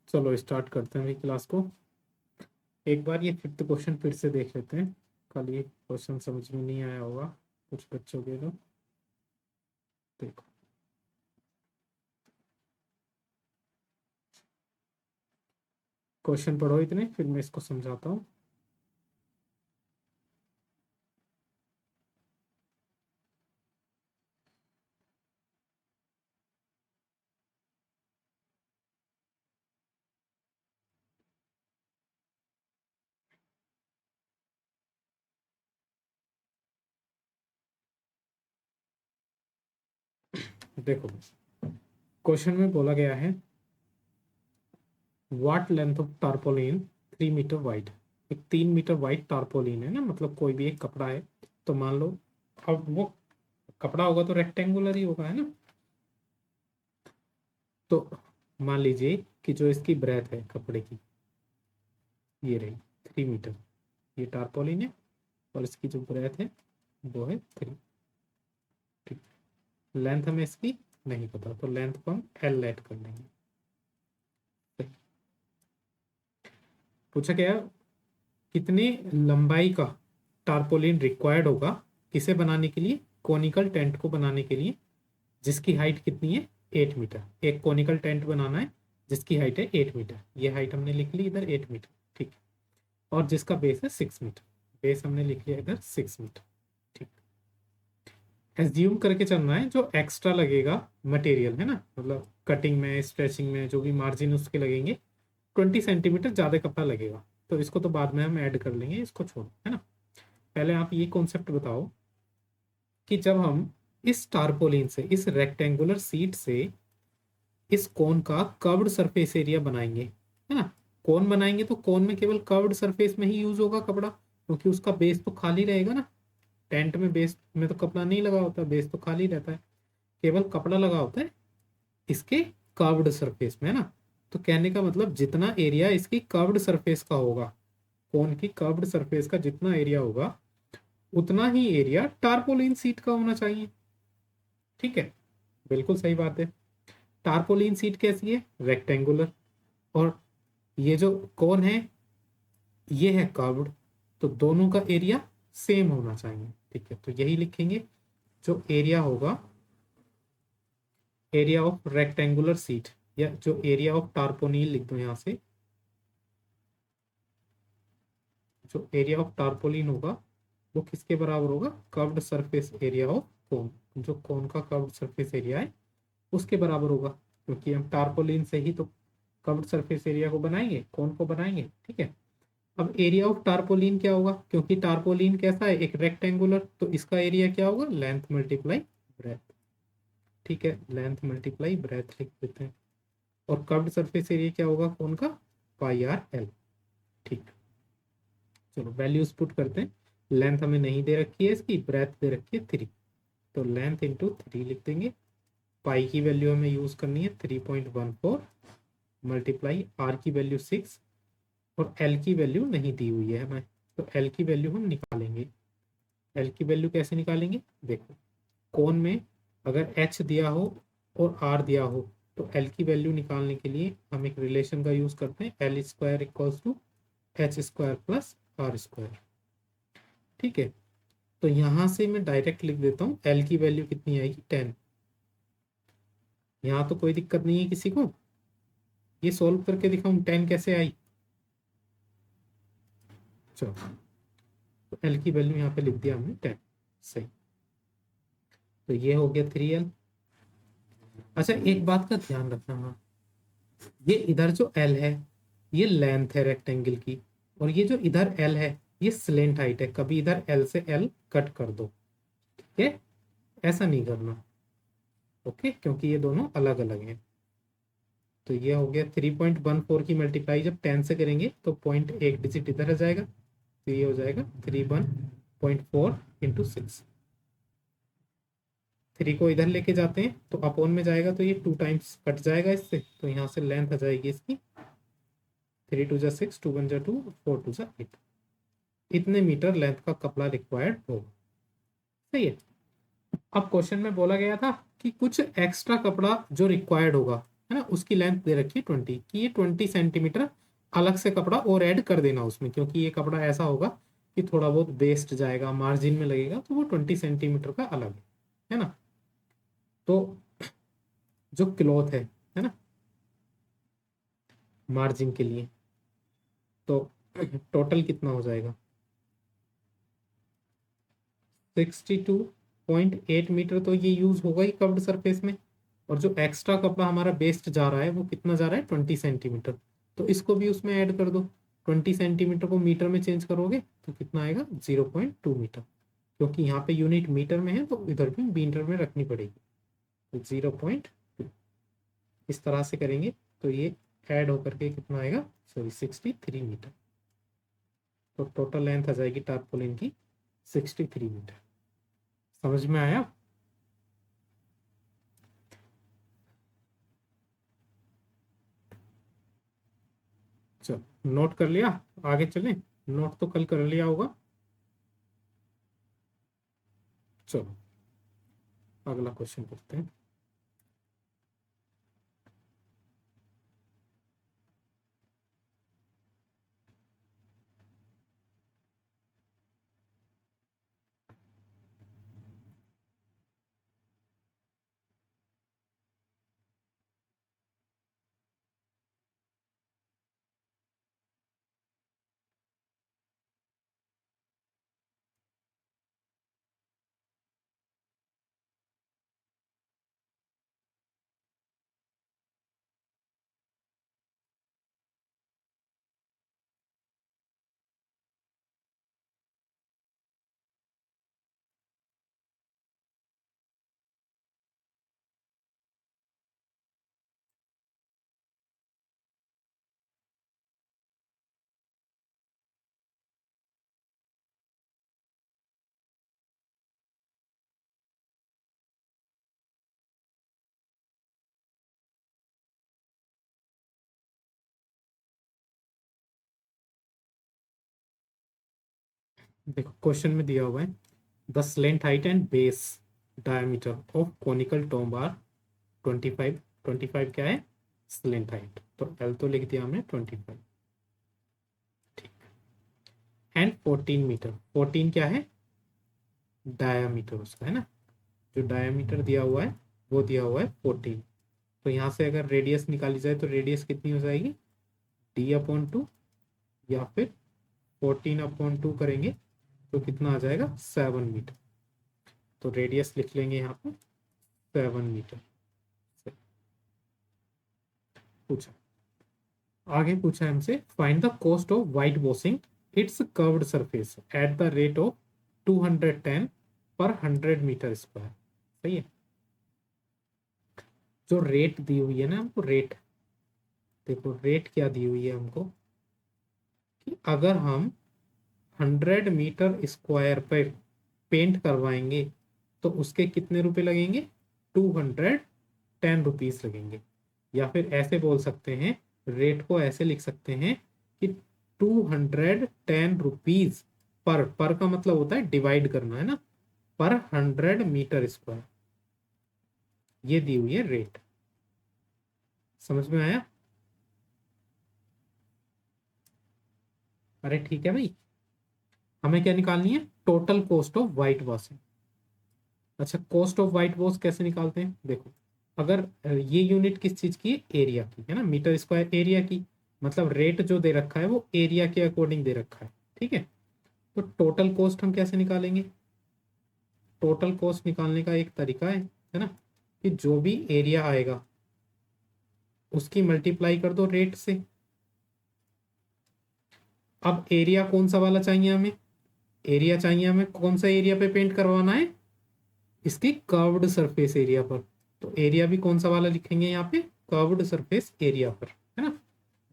चलो स्टार्ट करते हैं अभी क्लास को। एक बार ये फिफ्थ क्वेश्चन फिर से देख लेते हैं। कल ये क्वेश्चन समझ में नहीं आया होगा कुछ बच्चों के। तो देखो, क्वेश्चन पढ़ो इतने, फिर मैं इसको समझाता हूँ। देखो, क्वेश्चन में बोला गया है what length of tarpaulin 3 metre wide. एक 3 मीटर वाइड टारपोलिन है ना, मतलब कोई भी एक कपड़ा है। तो मान लो, अब वो कपड़ा होगा तो रेक्टेंगुलर ही होगा, है ना। तो मान लीजिए कि जो इसकी ब्रेथ है कपड़े की, ये रही 3 मीटर। ये टारपोलिन है और इसकी जो ब्रेथ है वो है 3। ठीक। लेंथ हमें इसकी नहीं पता, तो लेंथ को हम एल ऐड कर लेंगे। पूछा गया कितने लंबाई का टारपोलिन रिक्वायर्ड होगा किसे बनाने के लिए, कोनिकल टेंट को बनाने के लिए, जिसकी हाइट कितनी है 8 मीटर। एक कोनिकल टेंट बनाना है जिसकी हाइट है 8 मीटर। ये हाइट हमने लिख ली इधर 8 मीटर। ठीक। और जिसका बेस है 6 मीटर। बेस हमने लिख लिया इधर 6 मीटर। ठीक। एज्यूम करके चलना है जो एक्स्ट्रा लगेगा मटेरियल, है ना, मतलब कटिंग में स्ट्रेचिंग में जो भी मार्जिन उसके लगेंगे, 20 सेंटीमीटर ज़्यादा कपड़ा लगेगा। तो इसको तो बाद में हम ऐड कर लेंगे, इसको छोड़ो, है ना। पहले आप ये कॉन्सेप्ट बताओ कि जब हम इस टारपोलिन से, इस रेक्टेंगुलर सीट से इस कोन का कर्व्ड सरफेस एरिया बनाएंगे, है ना। कोन बनाएंगे तो कोन में केवल कर्व्ड सरफेस में ही यूज होगा कपड़ा, क्योंकि उसका बेस तो खाली रहेगा ना। टेंट में बेस में तो कपड़ा नहीं लगा होता, बेस तो खाली रहता है, केवल कपड़ा लगा होता है इसके कर्व्ड सरफेस में, है ना। तो कहने का मतलब जितना एरिया इसकी कर्व्ड सरफेस का होगा, कोन की कर्व्ड सरफेस का जितना एरिया होगा, उतना ही एरिया टारपोलिन सीट का होना चाहिए। ठीक है, बिल्कुल सही बात है। टारपोलिन सीट कैसी है, रेक्टेंगुलर, और ये जो कोन है ये है कर्व्ड, तो दोनों का एरिया सेम होना चाहिए। ठीक है, तो यही लिखेंगे जो एरिया होगा, एरिया ऑफ रेक्टेंगुलर सीट, या जो एरिया ऑफ टारपोलिन लिख दो यहां से। जो एरिया ऑफ टारपोलिन होगा वो किसके बराबर होगा, curved surface area of cone. जो कोन का कर्व्ड सरफेस एरिया है उसके बराबर होगा, क्योंकि हम टारपोलिन से ही तो कर्व्ड सरफेस एरिया को बनाएंगे, कोन को बनाएंगे। ठीक है। अब एरिया ऑफ टारपोलिन क्या होगा, क्योंकि टारपोलिन कैसा है, एक रेक्टेंगुलर, तो इसका एरिया क्या होगा, लेंथ मल्टीप्लाई ब्रेथ। ठीक है, लेंथ मल्टीप्लाई ब्रेथ लिख देते हैं। और कर्व्ड सरफेस एरिया क्या होगा कोन का, पाई आर एल। ठीक। चलो वैल्यूज पुट करते हैं। लेंथ हमें नहीं दे रखी है, इसकी ब्रेथ दे रखी है 3, तो लेंथ इंटू 3 लिख देंगे। पाई की वैल्यू हमें यूज करनी है 3.14, मल्टीप्लाई आर की वैल्यू 6, और एल की वैल्यू नहीं दी हुई है हमें, तो एल की वैल्यू हम निकालेंगे। एल की वैल्यू कैसे निकालेंगे, देखो, कोन में अगर एच दिया हो और आर दिया हो, तो एल की वैल्यू निकालने के लिए हम एक रिलेशन का यूज करते हैं, L square equals to H square plus R square. ठीक है, तो यहां से मैं डायरेक्ट लिख देता हूँ एल की वैल्यू कितनी आएगी 10। यहाँ तो कोई दिक्कत नहीं है किसी को, ये सोल्व करके दिखाऊं 10 कैसे आई। चलो, तो एल की वैल्यू यहाँ पे लिख दिया हमने 10। सही, तो ये हो गया 3L। अच्छा, एक बात का ध्यान रखना, हाँ, ये इधर जो एल है ये लेंथ है रेक्टेंगल की, और ये जो इधर एल है ये स्लेंट हाइट है। कभी इधर एल से एल कट कर दो, ठीक है, ऐसा नहीं करना। ओके, क्योंकि ये दोनों अलग अलग हैं। तो ये हो गया 3.14 की मल्टीप्लाई जब 10 से करेंगे तो पॉइंट एक डिजिट इधर आ जाएगा, तो ये हो जाएगा 3.14 इंटू 6। 3 को इधर लेके जाते हैं तो अपॉन में जाएगा, तो ये 2 टाइम्स कट जाएगा इससे, तो यहाँ से लेंथ आ जाएगी इसकी 3 2 जा 6, 2 1 जा 2, 4 2 जा 8। इतने मीटर लेंथ का कपड़ा रिक्वायर्ड होगा। सही है। अब क्वेश्चन में बोला गया था कि कुछ एक्स्ट्रा कपड़ा जो रिक्वायर्ड होगा, है ना, उसकी लेंथ दे रखी है 20 कि ये 20 सेंटीमीटर अलग से कपड़ा और ऐड कर देना उसमें, क्योंकि ये कपड़ा ऐसा होगा कि थोड़ा बहुत वेस्ट जाएगा, मार्जिन में लगेगा, तो वो 20 सेंटीमीटर का अलग है ना। तो जो क्लॉथ है ना, मार्जिन के लिए, तो टोटल कितना हो जाएगा 62.8 मीटर, तो ये यूज होगा ही कवर्ड सरफेस में। और जो एक्स्ट्रा कपड़ा हमारा वेस्ट जा रहा है वो कितना जा रहा है 20 सेंटीमीटर, तो इसको भी उसमें ऐड कर दो। 20 सेंटीमीटर को मीटर में चेंज करोगे तो कितना आएगा 0.2 मीटर, क्योंकि यहाँ पे यूनिट मीटर में है तो इधर भी मीटर में रखनी पड़ेगी, तो 0.2 इस तरह से करेंगे तो ये ऐड होकर के कितना आएगा, सॉरी 63 मीटर। तो टोटल लेंथ आ जाएगी टारपोलिन की 63 मीटर। समझ में आया? चलो नोट कर लिया, आगे चलें। नोट तो कल कर लिया होगा। चलो अगला क्वेश्चन करते हैं। देखो क्वेश्चन में दिया हुआ है the slant height and base diameter of conical tomb are 25। 25 क्या है स्लेंट हाइट, तो एल तो लिख दिया हमने 25, ठीक। एंड 14 मीटर, 14 क्या है डायामीटर उसका, है ना। जो डायामीटर दिया हुआ है वो दिया हुआ है 14। तो यहाँ से अगर रेडियस निकाली जाए तो रेडियस कितनी हो जाएगी d/2, या फिर 14/2 करेंगे तो कितना आ जाएगा 7 मीटर। तो रेडियस लिख लेंगे यहाँ पे 7 मीटर। पूछा, आगे पूछा है हमसे find the cost of white washing it's curved surface at the rate of 210 पर 100 मीटर स्क्वायर। सही है। जो रेट दी हुई है ना हमको, रेट देखो, रेट क्या दी हुई है हमको कि अगर हम 100 मीटर स्क्वायर पर पेंट करवाएंगे तो उसके कितने रुपए लगेंगे 210 रुपीज लगेंगे। या फिर ऐसे बोल सकते हैं, रेट को ऐसे लिख सकते हैं कि 210 रुपीज पर का मतलब होता है डिवाइड करना, है ना, पर 100 मीटर स्क्वायर। ये दी हुई है रेट। समझ में आया? अरे ठीक है भाई, हमें क्या निकालनी है total cost of white washing. अच्छा, कॉस्ट ऑफ वाइट वॉश कैसे निकालते हैं, देखो अगर ये यूनिट किस चीज की है एरिया की, है ना, मीटर स्क्वायर एरिया की, मतलब रेट जो दे रखा है वो एरिया के अकॉर्डिंग दे रखा है, ठीक है। तो टोटल कॉस्ट हम कैसे निकालेंगे, टोटल कॉस्ट निकालने का एक तरीका है ना, कि जो भी एरिया आएगा उसकी मल्टीप्लाई कर दो रेट से। अब एरिया कौन सा वाला चाहिए हमें, एरिया चाहिए हमें कौन सा एरिया पे पेंट करवाना है, इसकी कर्व्ड सरफेस एरिया पर। तो एरिया भी कौन सा वाला लिखेंगे यहाँ पे, कर्व्ड सरफेस एरिया पर, है ना।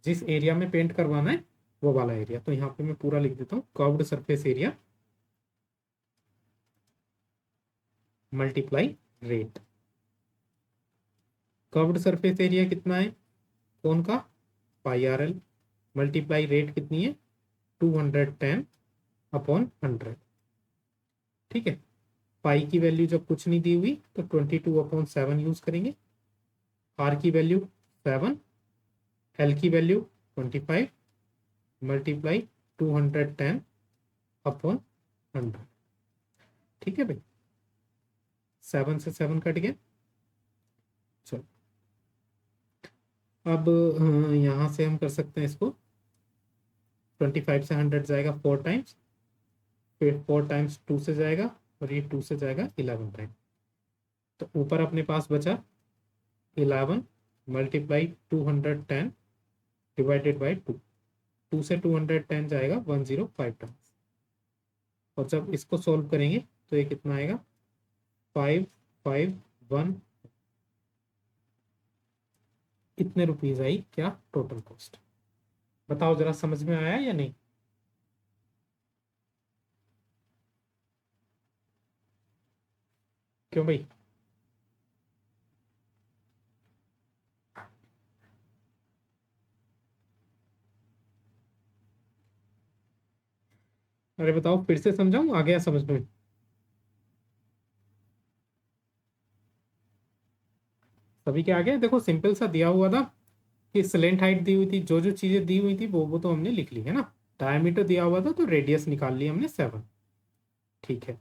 जिस एरिया में पेंट करवाना है वो वाला एरिया। तो यहाँ पे मैं पूरा लिख देता हूँ curved surface area multiply rate. Curved surface area कितना है कौन का, πRL, मल्टीप्लाई रेट कितनी है 210/100, ठीक है। पाई की वैल्यू जब कुछ नहीं दी हुई तो 22/7 यूज करेंगे। आर की वैल्यू 7, एल की वैल्यू 25 मल्टीप्लाई 210 अपॉन 100। ठीक है भाई, 7 से 7 कट गया। चलो अब यहाँ से हम कर सकते हैं इसको, 25 से 100 जाएगा 4 टाइम्स, फिर 4 टाइम्स 2 से जाएगा, और ये 2 से जाएगा 11 टाइम। तो ऊपर अपने पास बचा 11 मल्टीप्लाई 210 डिवाइडेड बाई 2। 2 से 210 जाएगा 105 टाइम्स। और जब इसको सॉल्व करेंगे तो ये कितना आएगा, 551। इतने रुपीज आई क्या टोटल कॉस्ट? बताओ जरा, समझ में आया या नहीं? क्यों भाई? अरे बताओ, फिर से समझाऊं, आ गया समझ में? सभी के आ गया? देखो सिंपल सा दिया हुआ था कि स्लेंट हाइट दी हुई थी, जो जो चीजें दी हुई थी वो तो हमने लिख ली है ना। डायमीटर दिया हुआ था तो रेडियस निकाल ली हमने 7। ठीक है।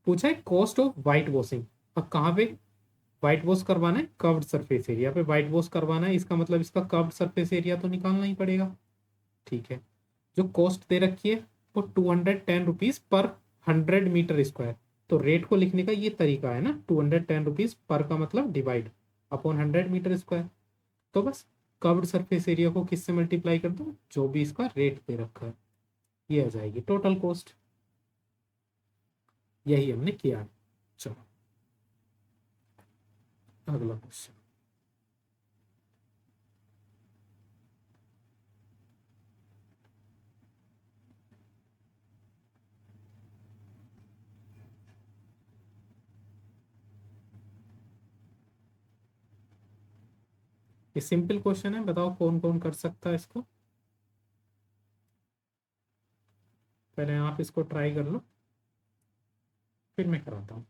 पूछा है कॉस्ट ऑफ वाइट वॉशिंग। अब कहाँ पे व्हाइट वॉश करवाना है? कर्व्ड सरफेस एरिया पे व्हाइट वॉश करवाना है, इसका मतलब इसका कर्व्ड सरफेस एरिया तो निकालना ही पड़ेगा। ठीक है। जो कॉस्ट दे रखी है वो 210 रुपीज पर 100 मीटर स्क्वायर। तो रेट को लिखने का ये तरीका है ना, 210 रुपीज पर का मतलब डिवाइड अपॉन 100 मीटर स्क्वायर। तो बस कर्व्ड सरफेस एरिया को किससे मल्टीप्लाई कर दो, जो भी इसका रेट दे रखा है, ये आ जाएगी टोटल कॉस्ट। यही हमने किया है। चलो अगला क्वेश्चन। ये सिंपल क्वेश्चन है, बताओ कौन कौन कर सकता है इसको? पहले आप इसको ट्राई कर लो, फिर मैं कराता हूँ।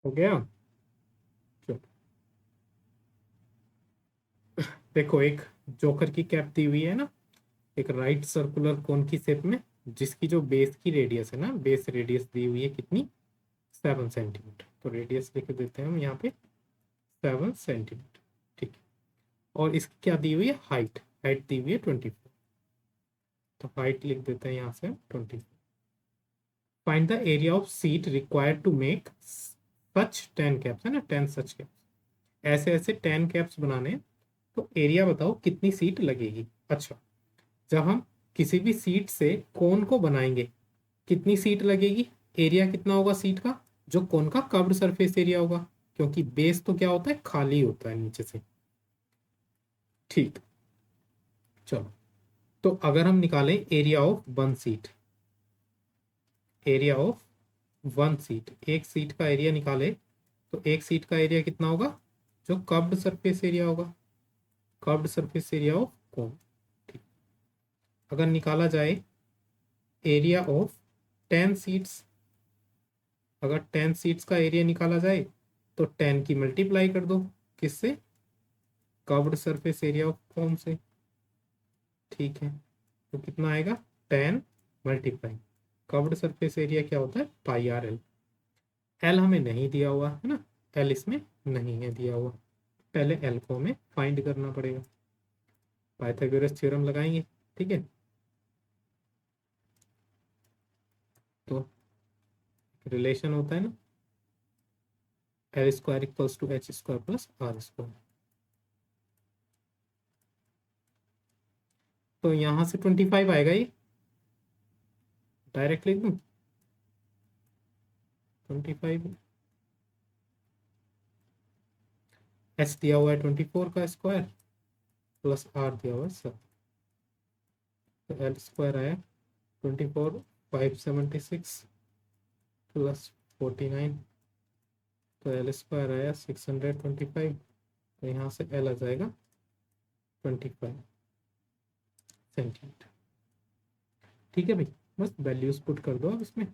हो गया? चलो देखो, एक जोकर की कैप दी हुई है ना, एक राइट सर्कुलर कोन की शेप में, जिसकी जो बेस की रेडियस है ना, बेस रेडियस दी हुई है कितनी, 7 सेंटीमीटर। तो रेडियस लिख देते हैं हम यहाँ पे 7 सेंटीमीटर। ठीक है। और इसकी क्या दी हुई है, हाइट, हाइट दी हुई है 24। तो हाइट लिख देते हैं यहाँ से 24। Find the area of sheet required to make such 10 caps, है ना, 10 सच कैप्स। ऐसे ऐसे 10 कैप्स बनाने हैं, तो एरिया बताओ कितनी सीट लगेगी। अच्छा, जब हम किसी भी सीट से कोन को बनाएंगे, कितनी सीट लगेगी, एरिया कितना होगा सीट का, जो कोन का कर्व्ड सरफेस एरिया होगा, क्योंकि बेस तो क्या होता है, खाली होता है नीचे से। ठीक, चलो, तो अगर हम निकालें area of one seat, area of one seat, एक सीट का एरिया निकाले, तो एक सीट का एरिया कितना होगा, जो कर्व्ड सरफेस एरिया होगा, curved surface area of cone. ठीक, अगर निकाला जाए एरिया ऑफ 10 सीट्स, अगर 10 सीट्स का एरिया निकाला जाए तो 10 की मल्टीप्लाई कर दो, किससे, curved surface area of cone से। ठीक है, तो कितना आएगा, 10 मल्टीप्लाई, कर्व्ड सरफेस एरिया क्या होता है, पाई आर एल। एल हमें नहीं दिया हुआ है ना, एल इसमें नहीं है दिया हुआ, पहले एल को हमें फाइंड करना पड़ेगा, पाइथागोरस थ्योरम लगाएंगे। ठीक है, तो रिलेशन होता है ना, L square equals to H square plus R square. तो यहां से 25 आएगा, ये डायरेक्ट लिख दूं, 25, एच दिया हुआ है 24 का स्क्वायर प्लस आर दिया हुआ है 7, तो एल स्क्वायर आया 24, 576 प्लस 49, तो एल स्क्वायर आया 625, तो यहाँ से एल आ जाएगा 25 सेंटीमीटर। ठीक है भाई, बस वैल्यूज पुट कर दो, अब इसमें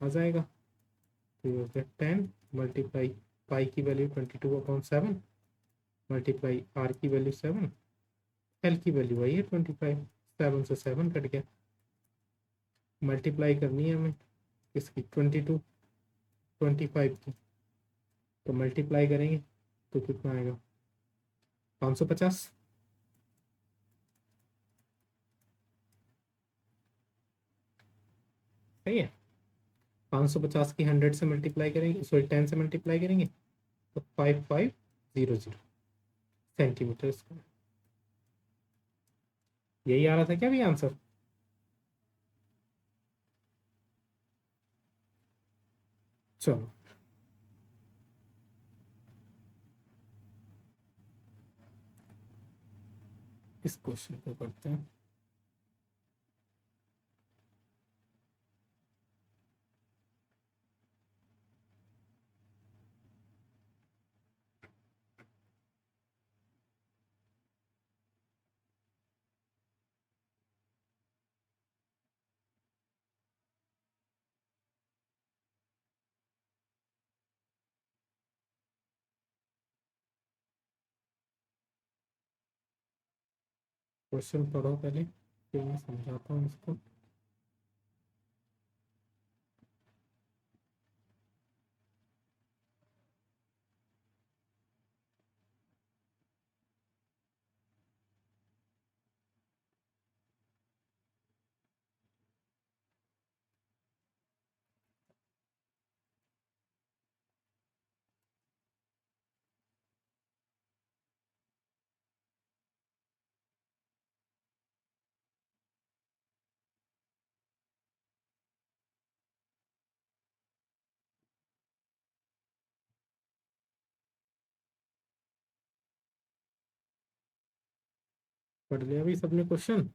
आ जाएगा, तो ये हो गया 10 मल्टीप्लाई पाई की वैल्यू 22/7 मल्टीप्लाई आर की वैल्यू 7, एल की वैल्यू आई है 25, 7 से 7 कट गया, मल्टीप्लाई करनी है हमें इसकी 22 25 की, तो मल्टीप्लाई करेंगे तो कितना आएगा, 550। सही है, 550 की 100 से मल्टीप्लाई करेंगे, सॉरी 10 से मल्टीप्लाई करेंगे तो 5500 सेंटीमीटर स्क्वायर। यही आ रहा था क्या भी आंसर। चलो, इस क्वेश्चन को करते हैं। क्वेश्चन पढ़ो पहले, फिर मैं समझाता हूँ इसको। पढ़ लिया भी सबने क्वेश्चन।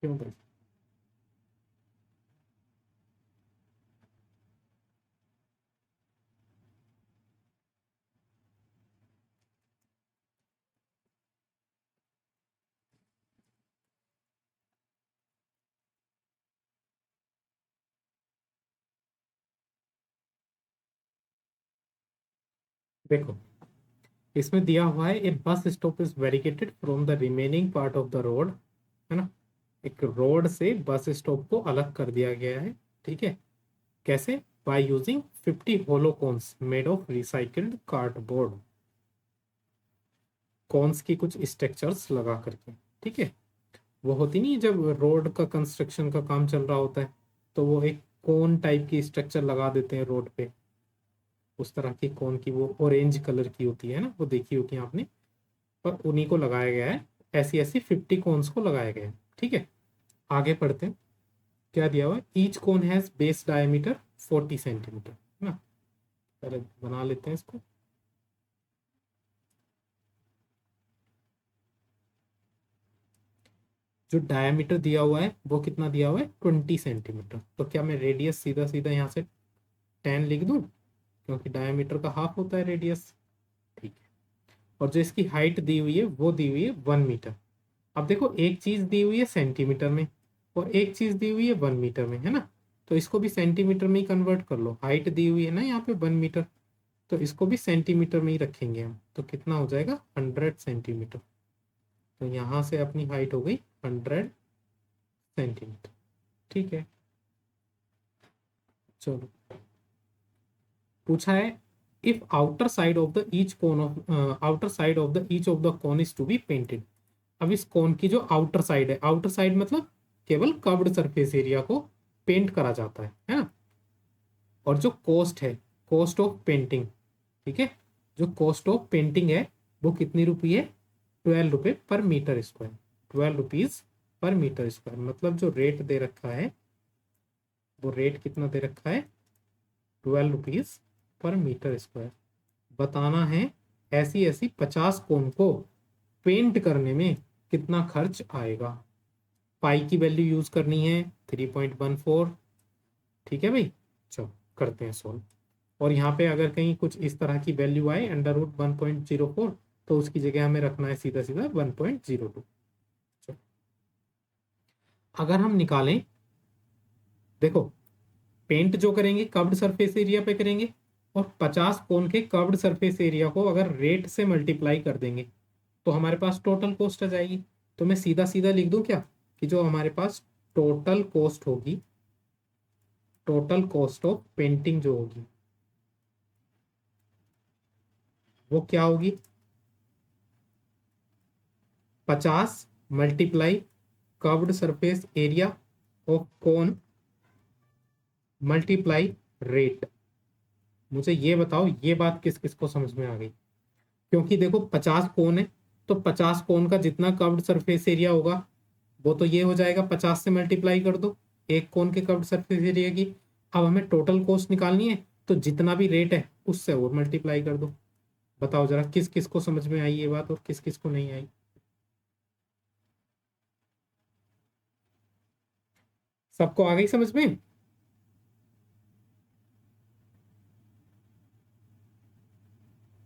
क्यों भाई, देखो इसमें दिया हुआ है, a bus stop is barricaded from the remaining part of the road, है ना, एक रोड से बस स्टॉप को अलग कर दिया गया है। ठीक है, कैसे, by using 50 hollow cones made of recycled cardboard, cones की कुछ स्ट्रक्चर्स लगा करके। ठीक है, वो होती नहीं है जब रोड का कंस्ट्रक्शन का काम चल रहा होता है, तो वो एक कोन टाइप की स्ट्रक्चर लगा देते हैं रोड पे, उस तरह की कोन की, वो ऑरेंज कलर की होती है ना, वो देखी होती है आपने, और उन्हीं को लगाया गया है। ऐसी ऐसी 50 कोन्स को लगाया गया है। ठीक है, आगे पढ़ते हैं। क्या दिया हुआ है, each cone has base diameter 40 centimetre, है ना। पहले बना लेते हैं इसको। जो डायमीटर दिया हुआ है वो कितना दिया हुआ है, 20 सेंटीमीटर। तो क्या मैं रेडियस सीधा सीधा यहाँ से 10 लिख दूं, क्योंकि डायमीटर का हाफ होता है रेडियस। ठीक है, और जो इसकी हाइट दी हुई है वो दी हुई है 1 मीटर। अब देखो, एक चीज दी हुई है सेंटीमीटर में और एक चीज दी हुई है 1 मीटर में, है ना। तो इसको भी सेंटीमीटर में ही कन्वर्ट कर लो। हाइट दी हुई है ना यहाँ पे 1 मीटर, तो इसको भी सेंटीमीटर में ही रखेंगे हम। तो कितना हो जाएगा, 100 सेंटीमीटर। तो यहाँ से अपनी हाइट हो गई 100 सेंटीमीटर। ठीक है, चलो। पूछा है, if outer side of the each cone of outer side of the each of the cone is to be painted. अब इस कोन की जो आउटर साइड है, आउटर साइड मतलब केवल कर्व्ड सरफेस एरिया को पेंट करा जाता है ना। और जो कॉस्ट है, कॉस्ट ऑफ पेंटिंग, ठीक है, जो कॉस्ट ऑफ पेंटिंग है वो कितनी रुपये है, 12 रुपये per metre square. 12 rupees per metre square, मतलब जो रेट दे रखा है वो रेट कितना दे रखा है, 12 रुपीज पर मीटर स्क्वायर। बताना है ऐसी ऐसी 50 कोन को पेंट करने में कितना खर्च आएगा। पाई की वैल्यू यूज करनी है 3.14। ठीक है भाई, चलो करते हैं सोल्व। और यहाँ पे अगर कहीं कुछ इस तरह की वैल्यू आए √1.04, तो उसकी जगह हमें रखना है सीधा सीधा 1.02। अगर हम निकालें, देखो, पेंट जो करेंगे कर्व्ड सरफेस एरिया पे करेंगे, और 50 कोन के कर्व्ड सरफेस एरिया को अगर रेट से मल्टीप्लाई कर देंगे तो हमारे पास टोटल कॉस्ट आ जाएगी। तो मैं सीधा सीधा लिख दूं क्या, कि जो हमारे पास टोटल कॉस्ट होगी, टोटल कॉस्ट ऑफ पेंटिंग जो होगी वो क्या होगी, 50 multiply curved surface area of cone multiply rate. मुझे ये बताओ, ये बात किस किस को समझ में आ गई। क्योंकि देखो 50 कोन है, तो 50 कोन का जितना कर्व्ड सरफेस एरिया होगा वो तो ये हो जाएगा, 50 से मल्टीप्लाई कर दो एक कोन के कर्व्ड सरफेस एरिया की। अब हमें टोटल कॉस्ट निकालनी है, तो जितना भी रेट है उससे और मल्टीप्लाई कर दो। बताओ जरा किस किस को समझ में आई ये बात और किस किस को नहीं आई। सबको आ गई समझ में।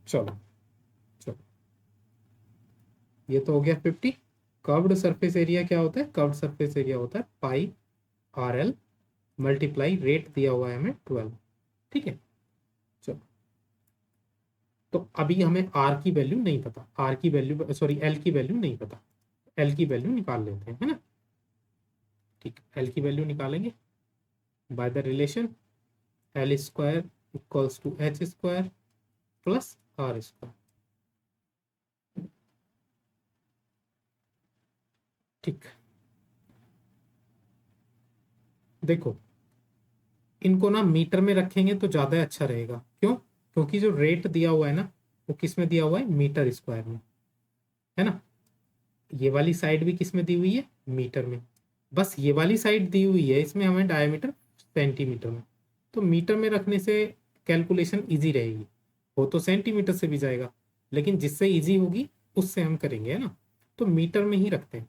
चलो, चलो, ये तो हो गया 50। कर्व्ड सरफेस एरिया क्या होता है, कर्व्ड सरफेस एरिया होता है π/l मल्टीप्लाई रेट दिया हुआ है हमें 12। ठीक है, चलो। तो अभी हमें आर की वैल्यू नहीं पता, आर की वैल्यू सॉरी एल की वैल्यू नहीं पता। एल की वैल्यू निकाल लेते हैं, है ना। ठीक, एल की वैल्यू निकालेंगे by the relation L square equals to H square plus R square. ठीक, देखो, इनको ना मीटर में रखेंगे तो ज्यादा अच्छा रहेगा। क्यों, क्योंकि जो रेट दिया हुआ है ना वो किस में दिया हुआ है, मीटर स्क्वायर में, है ना। ये वाली साइड भी किस में दी हुई है, मीटर में। बस ये वाली साइड दी हुई है इसमें हमें डायमीटर सेंटीमीटर में। तो मीटर में रखने से कैलकुलेशन इजी रहेगी। वो तो सेंटीमीटर से भी जाएगा, लेकिन जिससे इजी होगी उससे हम करेंगे, है ना। तो मीटर में ही रखते हैं।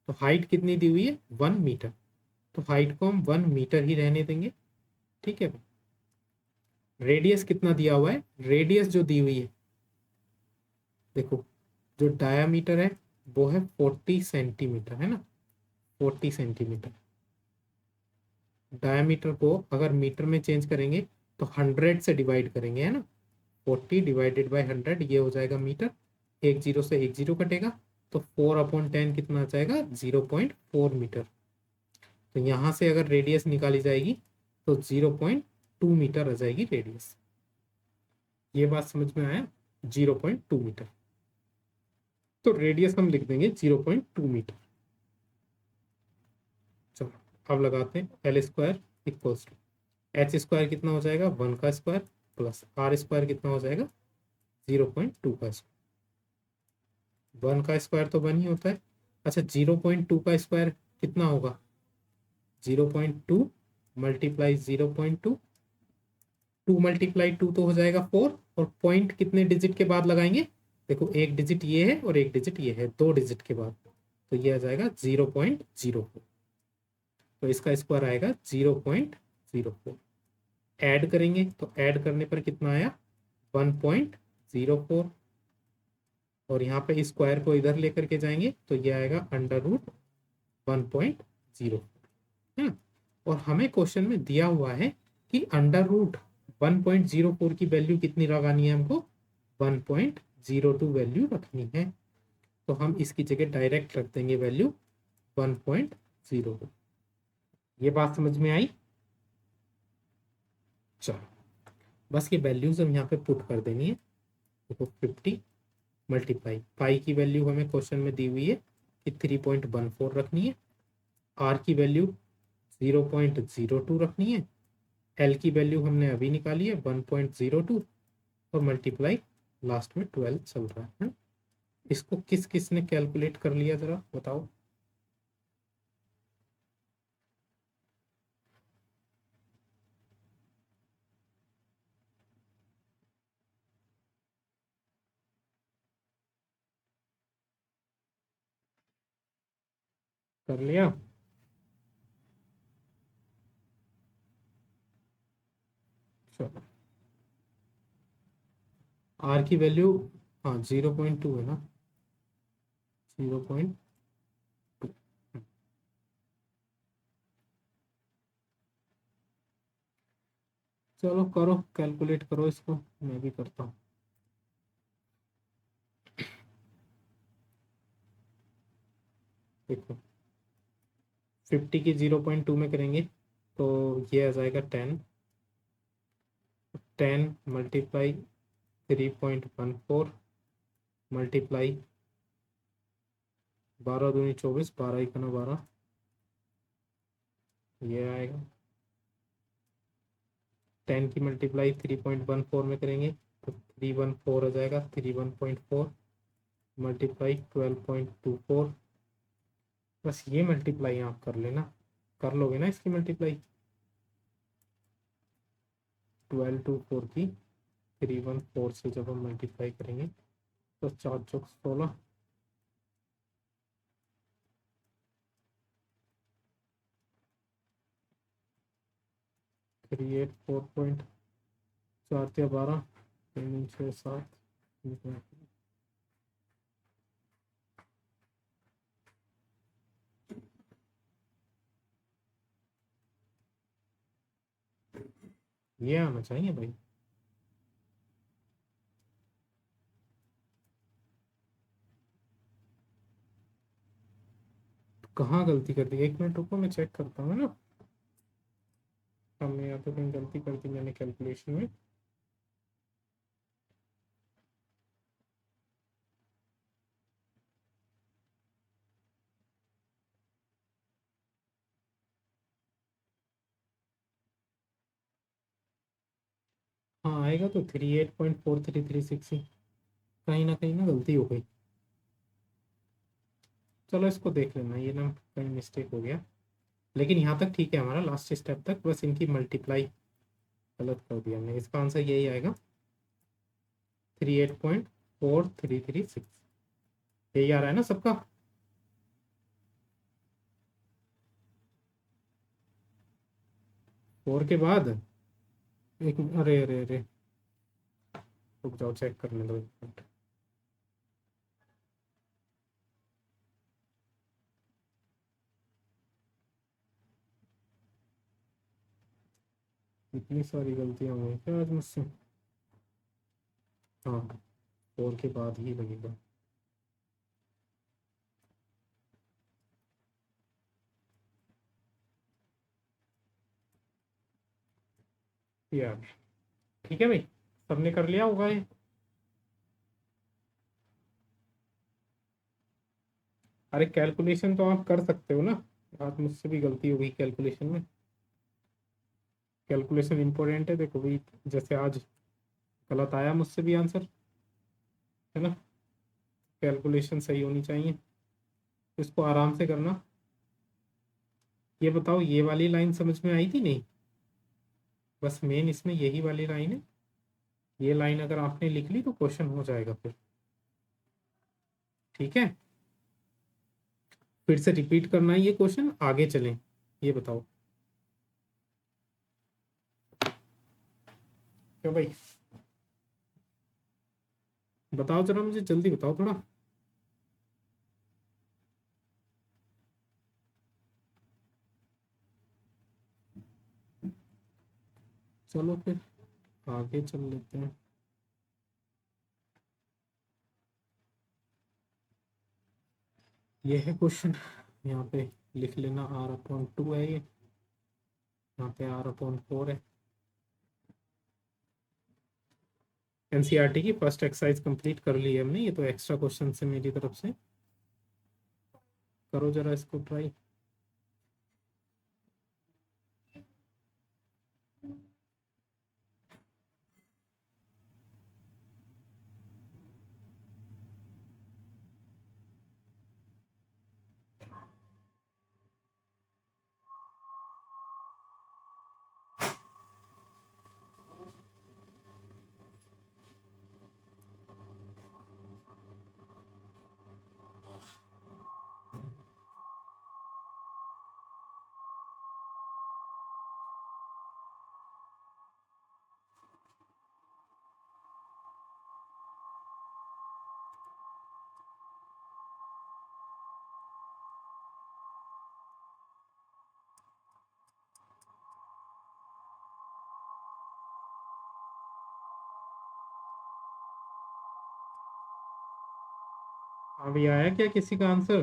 तो हाइट कितनी दी हुई है, 1 मीटर। तो हाइट को हम 1 मीटर ही रहने देंगे। ठीक है, रेडियस कितना दिया हुआ है, रेडियस जो दी हुई है, देखो, जो डायामीटर है वो है 40 सेंटीमीटर, है ना, 40 सेंटीमीटर। डायमीटर को अगर मीटर में चेंज करेंगे तो 100 से डिवाइड करेंगे, है ना। 40 डिवाइडेड बाय 100 ये हो जाएगा मीटर। एक जीरो से एक जीरो कटेगा, तो 4/10 कितना आ जाएगा, 0.4 मीटर। तो यहाँ से अगर रेडियस निकाली जाएगी तो 0.2 मीटर आ जाएगी रेडियस। ये बात समझ में आया, 0.2 मीटर। तो रेडियस हम लिख देंगे 0.2 मीटर। अब लगाते हैं L square equals to H square कितना हो जाएगा 1 का स्क्वायर प्लस आर स्क्वायर कितना हो जाएगा 0.2 का स्क्वायर। 1 का स्क्वायर तो 1 ही होता है। अच्छा 0.2 का स्क्वायर कितना होगा 0.2 मल्टीप्लाई 0.2 2 मल्टीप्लाई 2 तो हो जाएगा 4 और पॉइंट कितने डिजिट के बाद लगाएंगे देखो एक डिजिट ये है और एक डिजिट ये है 2 डिजिट के बाद तो ये आ जाएगा 0.04 तो इसका स्क्वायर आएगा 0.04। ऐड करेंगे तो ऐड करने पर कितना आया 1.04 और यहाँ पे स्क्वायर को इधर लेकर के जाएंगे तो ये आएगा अंडर रूट 1.04 है ना। और हमें क्वेश्चन में दिया हुआ है कि अंडर रूट 1.04 की वैल्यू कितनी लगानी है हमको 1.02 वैल्यू रखनी है तो हम इसकी जगह डायरेक्ट रख देंगे वैल्यू 1.02। ये बात समझ में आई। चलो बस ये वैल्यूज हम यहाँ पे पुट कर देनी है। देखो 50 मल्टीप्लाई पाई की वैल्यू हमें क्वेश्चन में दी हुई है कि 3.14 रखनी है। आर की वैल्यू 0.02 रखनी है। एल की वैल्यू हमने अभी निकाली है 1.02 और मल्टीप्लाई लास्ट में 12 चल रहा है। इसको किस किस ने कैलकुलेट कर लिया जरा बताओ। कर लिया। चलो आर की वैल्यू हाँ 0.2 है ना 0.2। चलो करो कैलकुलेट करो इसको मैं भी करता हूँ। देखो 50 की 0.2 में करेंगे तो ये आ जाएगा 10 10 मल्टीप्लाई 3.14 मल्टीप्लाई 12 दूनी 24 12 इकना 12 ये आएगा 10 की मल्टीप्लाई 3.14 में करेंगे तो 314 हो जाएगा 3.14 मल्टीप्लाई 12.24 बस ये मल्टीप्लाई आप कर लेना कर लोगे ना इसकी मल्टीप्लाई 12 to 4 की 314 से जब हम मल्टीप्लाई करेंगे तो 4 चौक 16 38 4.4 3 6 7 ये आना चाहिए भाई। कहाँ गलती कर दी 1 मिनट रुको मैं चेक करता हूँ ना। हमने या तो कहीं गलती कर दी मैंने कैलकुलेशन में। हाँ आएगा तो 38.4336 ही कहीं ना गलती हो गई। चलो इसको देख लेना ये ना कहीं मिस्टेक हो गया लेकिन यहाँ तक ठीक है हमारा लास्ट स्टेप तक बस इनकी मल्टीप्लाई गलत कर दिया हमने। इसका आंसर यही आएगा 38.4336 यही आ रहा है ना सबका। 4 के बाद एक अरे अरे अरे रुक जाओ चेक करने दो 1 मिनट। इतनी सारी गलतियां हुई क्या आज मुझसे। हाँ 4 के बाद ही लगेगा। यार ठीक है भाई सबने कर लिया होगा ये। अरे कैलकुलेशन तो आप कर सकते हो ना आज मुझसे भी गलती हो गई कैलकुलेशन में। कैलकुलेशन इंपॉर्टेंट है, देखो भाई, जैसे आज गलत आया मुझसे भी आंसर, है ना। कैलकुलेशन सही होनी चाहिए, इसको आराम से करना। ये बताओ, ये वाली लाइन समझ में आई थी नहीं? बस मेन इसमें यही वाली लाइन है। ये लाइन अगर आपने लिख ली तो क्वेश्चन हो जाएगा फिर। ठीक है, फिर से रिपीट करना है ये क्वेश्चन, आगे चलें। ये बताओ क्यों भाई, बताओ जरा, मुझे जल्दी बताओ थोड़ा। चलो फिर आगे चल लेते हैं। ये है क्वेश्चन, यहाँ पे लिख लेना, R/2 है ये, यहाँ पे R/4 है। एनसीईआरटी की फर्स्ट एक्सरसाइज कंप्लीट कर ली है हमने, ये तो एक्स्ट्रा क्वेश्चन से मेरी तरफ से। करो जरा इसको ट्राई। अभी आया क्या किसी का आंसर?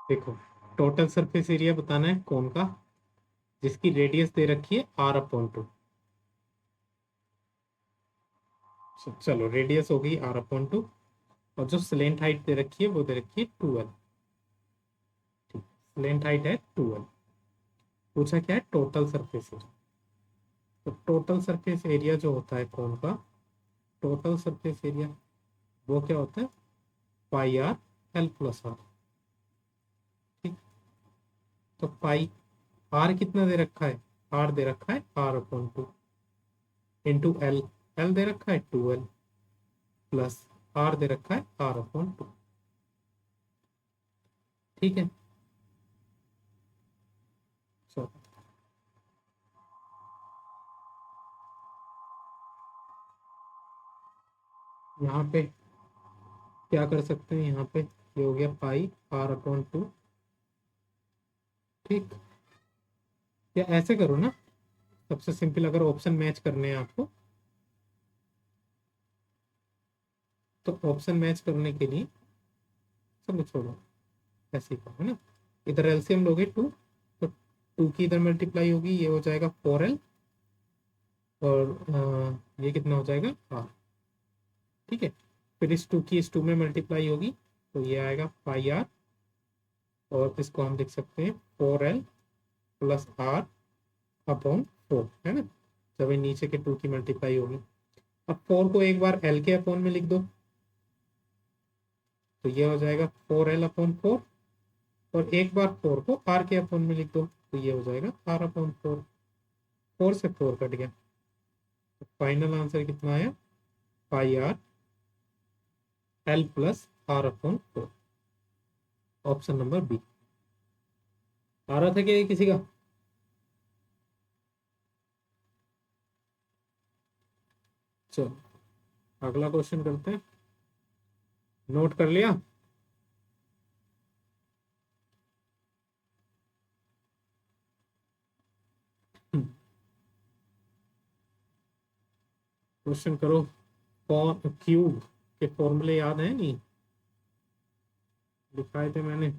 देखो, टोटल सरफेस एरिया बताना है कौन का, जिसकी रेडियस दे रखी है R/2। चलो, रेडियस हो गई R/2, और जो स्लेंट हाइट दे रखी है वो दे रखी है 2L। ठीक, स्लेंट हाइट है 2L। पूछा क्या है? Total surface area. तो टोटल सरफेस एरिया जो होता है कौन का, टोटल सरफेस एरिया वो क्या होता है? πr/L+r। ठीक, तो पाई आर कितना दे रखा है? आर दे रखा है R/2 इंटू एल, एल दे रखा है 2L, प्लस आर दे रखा है R/2। ठीक है, चलो यहाँ पे क्या कर सकते हैं, यहाँ पे ये हो गया πr/2। ठीक, या ऐसे करो ना, सबसे सिंपल, अगर ऑप्शन मैच करने हैं आपको, तो ऑप्शन मैच करने के लिए, चलो छोड़ो, ऐसे ही करो, है ना। इधर एलसीएम लोगे 2, तो 2 की इधर मल्टीप्लाई होगी, ये हो जाएगा 4L, और ये कितना हो जाएगा R। ठीक है, फिर इस 2 की इस 2 में मल्टीप्लाई होगी, तो ये आएगा πr, और इसको हम लिख सकते हैं 4L+R/4, है ना, जब ये नीचे के 2 की मल्टीप्लाई होगी। अब 4 को एक बार L के अपॉन में लिख दो, तो ये हो जाएगा 4L/4, और एक बार 4 को R के अपॉन में लिख दो, तो ये हो जाएगा R/4। 4 से 4 कट गया, तो फाइनल आंसर कितना आया? πr/L+R/4। Option number B. आ रहा था क्या ये किसी का? चलो अगला क्वेश्चन करते हैं। नोट कर लिया? क्वेश्चन करो, क्यूब के फॉर्मूले याद है नहीं, लिखाए थे मैंने।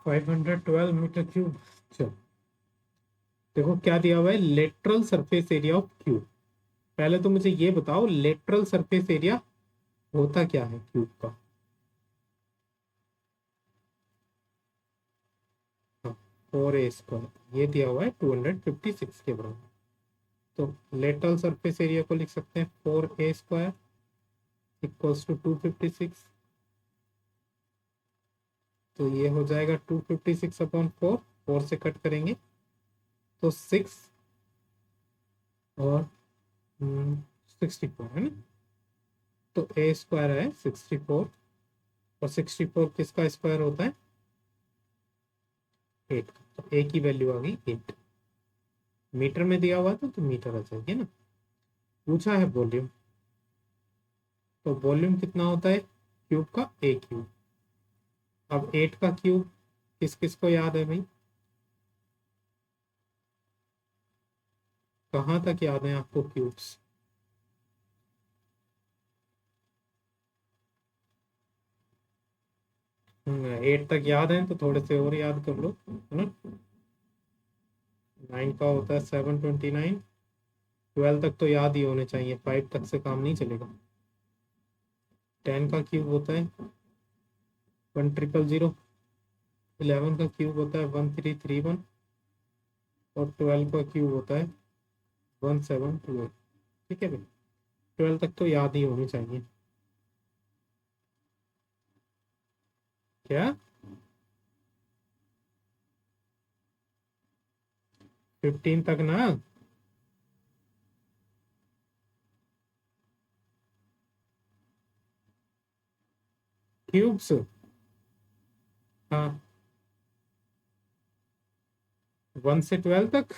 512 मीटर क्यूब। चलो देखो क्या दिया हुआ है, lateral surface area of cube. पहले तो मुझे ये बताओ लेटरल सरफेस एरिया होता क्या है क्यूब का। 4a² ये दिया हुआ है 256 के बराबर। तो लेटरल सरफेस एरिया को लिख सकते हैं 4a² इक्वल्स टू 256। तो ये हो जाएगा 256/4, 4 से कट करेंगे तो 6 और 64 है ना। तो a² है 64 और 64 किसका स्क्वायर होता है 8 का। तो a की वैल्यू आ गई 8। मीटर में दिया हुआ था तो मीटर आ जाएगी ना। पूछा है वॉल्यूम, तो वॉल्यूम कितना होता है क्यूब का a³। अब 8 का क्यूब किस किस को याद है भाई, कहाँ तक याद है आपको क्यूब्स। 8 तक याद है तो थोड़े से और याद कर लो है ना। 9 का होता है 729। 12 तक तो याद ही होने चाहिए, 5 तक से काम नहीं चलेगा। 10 का क्यूब होता है 1,000। 11 का क्यूब होता है 1331 और 12 का क्यूब होता है 1728। ठीक है भाई, 12 तक तो याद ही होनी चाहिए। क्या 15 तक ना। क्यूब्स, हाँ 1 से 12 तक।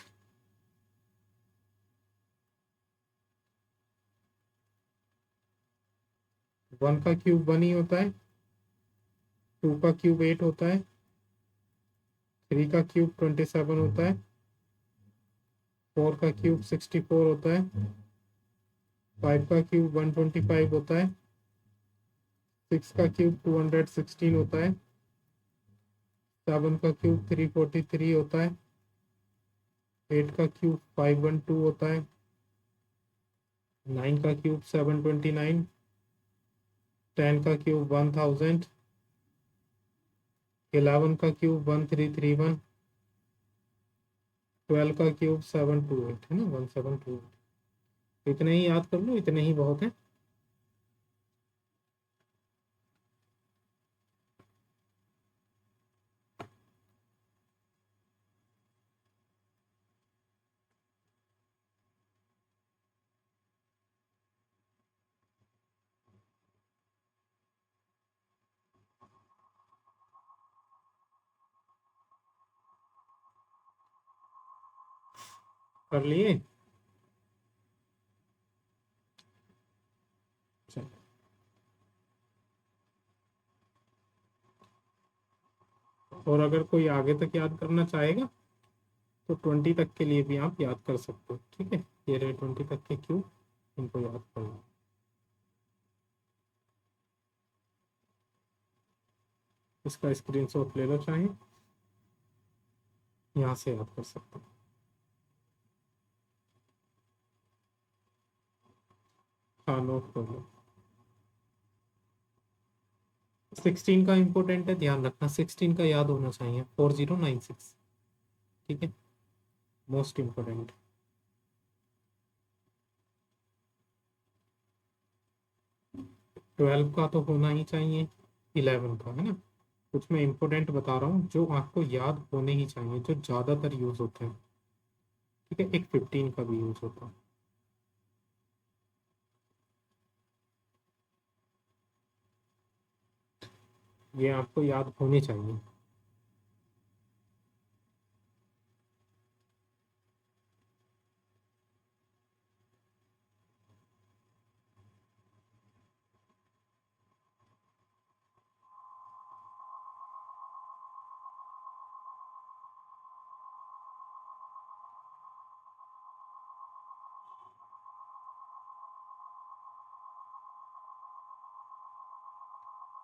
1 का क्यूब 1 ही होता है, 2 का क्यूब 8 होता है, 3 का क्यूब 27 होता है, 4 का क्यूब 64 होता है, 5 का क्यूब 125 होता है, 6 का क्यूब 216 होता है, 7 का क्यूब 343 होता है, 8 का क्यूब 512 होता है, 9 का क्यूब 729, 10 का क्यूब 1000, 11 का क्यूब 1331, 12 का क्यूब 728 है ना 1728। इतने ही याद कर लो, इतने ही बहुत है। कर लिए। चलो और अगर कोई आगे तक याद करना चाहेगा तो 20 तक के लिए भी आप याद कर सकते हो। ठीक है, ये रहे 20 तक के क्यूब, इनको याद कर लो। इसका स्क्रीनशॉट ले लो चाहे, यहाँ से याद कर सकते हो। हाँ नोट कर लो। 16 का इंपॉर्टेंट है, ध्यान रखना 16 का याद होना चाहिए 4096। ठीक है, मोस्ट इम्पोर्टेंट। 12 का तो होना ही चाहिए, 11 का है ना। कुछ मैं इम्पोर्टेंट बता रहा हूँ जो आपको याद होने ही चाहिए, जो ज़्यादातर यूज होते हैं। ठीक है, एक 15 का भी यूज होता है। ये आपको याद होने चाहिए।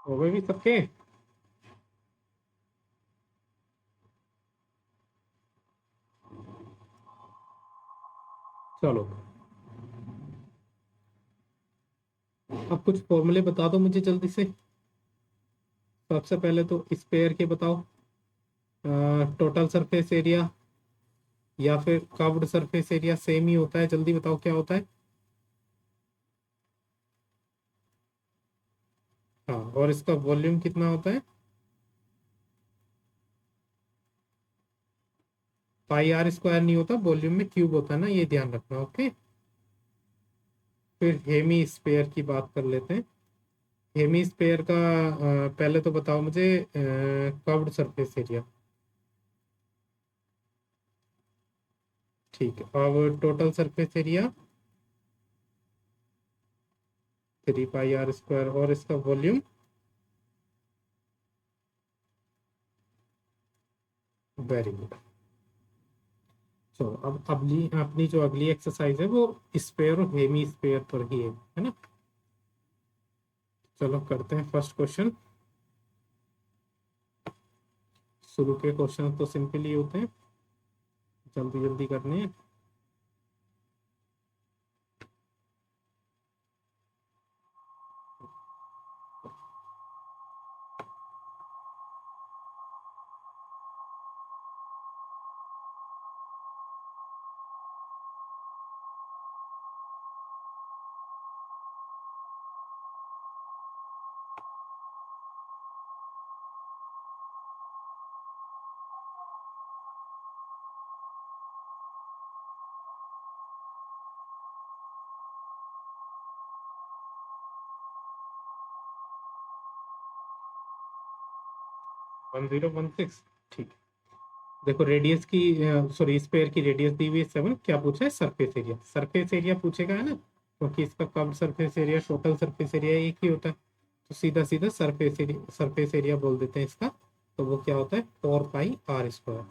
हो गए भी सबके? चलो, अब कुछ फॉर्मूले बता दो मुझे जल्दी से। सबसे पहले तो स्पेयर के बताओ। टोटल सरफेस एरिया या फिर कर्व्ड सरफेस एरिया सेम ही होता है, जल्दी बताओ क्या होता है। हाँ, और इसका वॉल्यूम कितना होता है? पाई आर स्क्वायर नहीं होता, वॉल्यूम में क्यूब होता है ना, ये ध्यान रखना। ओके, फिर हेमी स्पेयर की बात कर लेते हैं। हेमी स्पेयर का पहले तो बताओ मुझे कर्व्ड सरफेस एरिया। ठीक है, अब total surface area 3 pi R square, और इसका वॉल्यूम। Very good. चलो, अब अगली अपनी जो अगली एक्सरसाइज है वो स्पेयर और हेमी स्पेयर पर ही है ना। चलो करते हैं फर्स्ट क्वेश्चन। शुरू के क्वेश्चन तो सिंपल ही होते हैं, जल्दी जल्दी करने हैं। One zero one six. ठीक है, देखो रेडियस की, सॉरी स्पेयर की रेडियस दी हुई है 7। क्या पूछा है? Surface area. सरफेस एरिया पूछेगा है ना, क्योंकि इसका curved surface area total surface area एक ही होता है, तो सीधा सीधा सरफेस एरिया बोल देते हैं इसका। तो वो क्या होता है? 4 पाई आर स्क्वायर।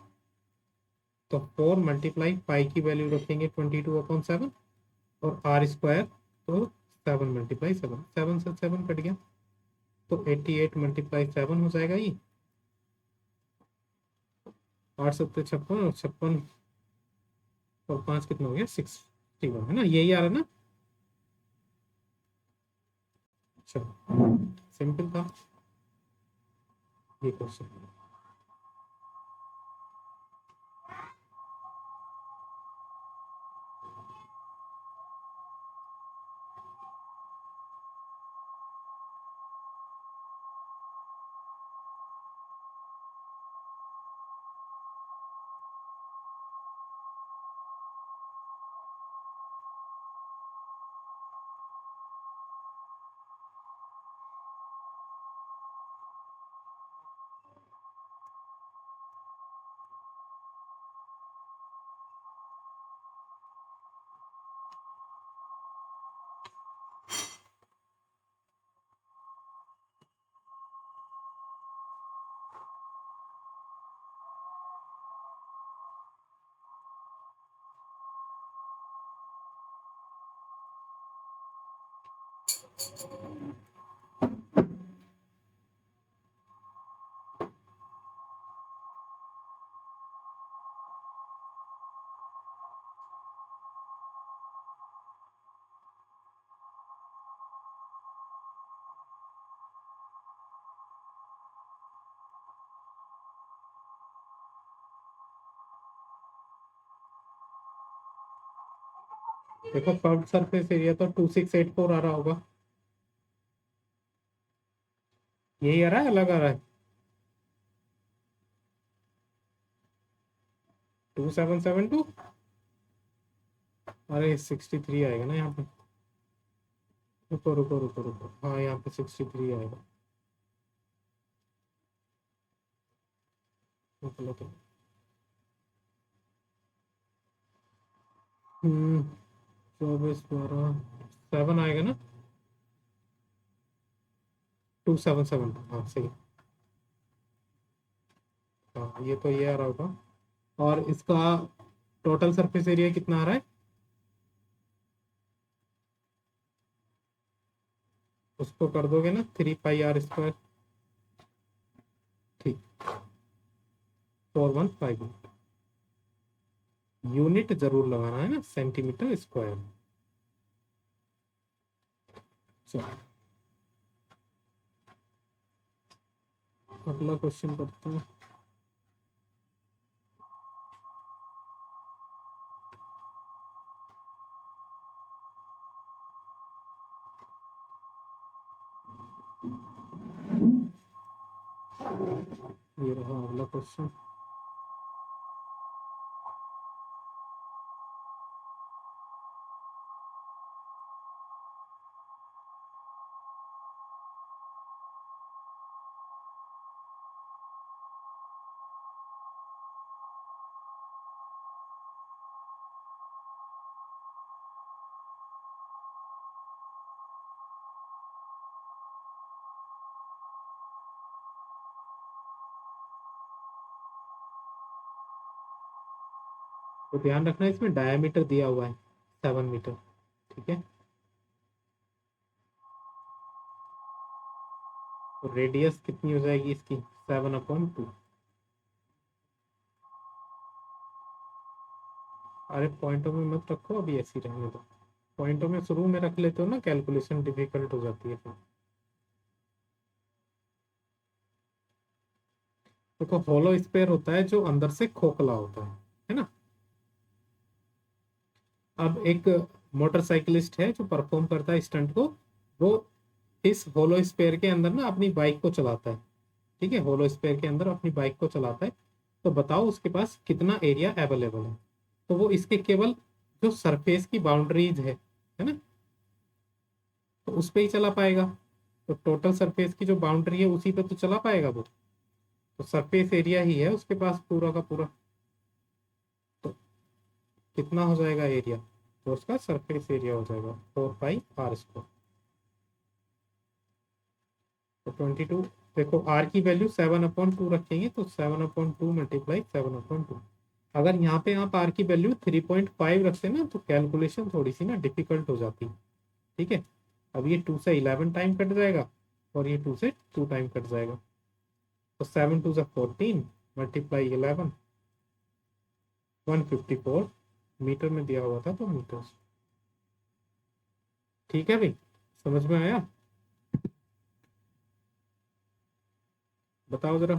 तो 4 × पाई की वैल्यू रखेंगे 22/7, और आर स्क्वायर तो 7 × 7, 7 से 7 कट गया, तो 88 × 7 हो जाएगा ये। 8 7 56, और 56 और 5 कितना हो गया? 61 है ना, यही आ रहा है ना। चलो, सिंपल था ये क्वेश्चन। देखो कर्व सरफेस एरिया तो 2684 आ रहा होगा, यही आ रहा है अलग आ रहा है? 2772? अरे 63 आएगा ना यहाँ पे। रुको रुको रुको रुको, हाँ यहाँ पे 63 आएगा। रुको तो 24 12 7 आएगा ना, 277, हाँ सही। हाँ ये तो ये आ रहा होगा। और इसका टोटल सरफेस एरिया कितना आ रहा है? उसको कर दोगे ना 3 पाई r² ठीक, 4158। यूनिट जरूर लगाना है ना, सेंटीमीटर स्क्वायर। चलो अगला क्वेश्चन करते हैं। ये रहा अगला क्वेश्चन। तो ध्यान रखना इसमें डायमीटर दिया हुआ है 7 मीटर, ठीक है। तो रेडियस कितनी हो जाएगी इसकी? 7/2। अरे पॉइंटों में मत रखो, अभी ऐसी रहने दो। पॉइंटों में शुरू में रख लेते हो ना, कैलकुलेशन डिफिकल्ट हो जाती है फिर। देखो होलो स्फेयर होता है जो अंदर से खोखला होता है ना। अब एक मोटरसाइकिलिस्ट है जो परफॉर्म करता है स्टंट को, वो इस होलो स्फेयर के अंदर ना अपनी बाइक को चलाता है, ठीक है, होलो स्फेयर के अंदर अपनी बाइक को चलाता है। तो बताओ उसके पास कितना एरिया अवेलेबल है? तो वो इसके केवल जो सरफेस की बाउंड्रीज है ना, तो उस पे ही चला पाएगा। तो टोटल सरफेस की जो बाउंड्री है उसी पे तो चला पाएगा वो। तो सरफेस एरिया ही है उसके पास पूरा का पूरा। तो कितना हो जाएगा एरिया? तो उसका सरफेस एरिया हो जाएगा 4 पाई r²। तो 22, देखो आर की वैल्यू 7/2 रखेंगे तो 7/2 मल्टीप्लाई 7/2। अगर यहाँ पे आप आर की वैल्यू 3.5 रखते ना तो कैलकुलेशन थोड़ी सी ना डिफिकल्ट हो जाती, ठीक है। अब ये 2 से 11 टाइम कट जाएगा और ये 2 से 2 टाइम कट जाएगा। तो 7 2 14 मल्टीप्लाई 11, 154 मीटर में दिया हुआ था तो मीटर। ठीक है भाई, समझ में आया? बताओ जरा।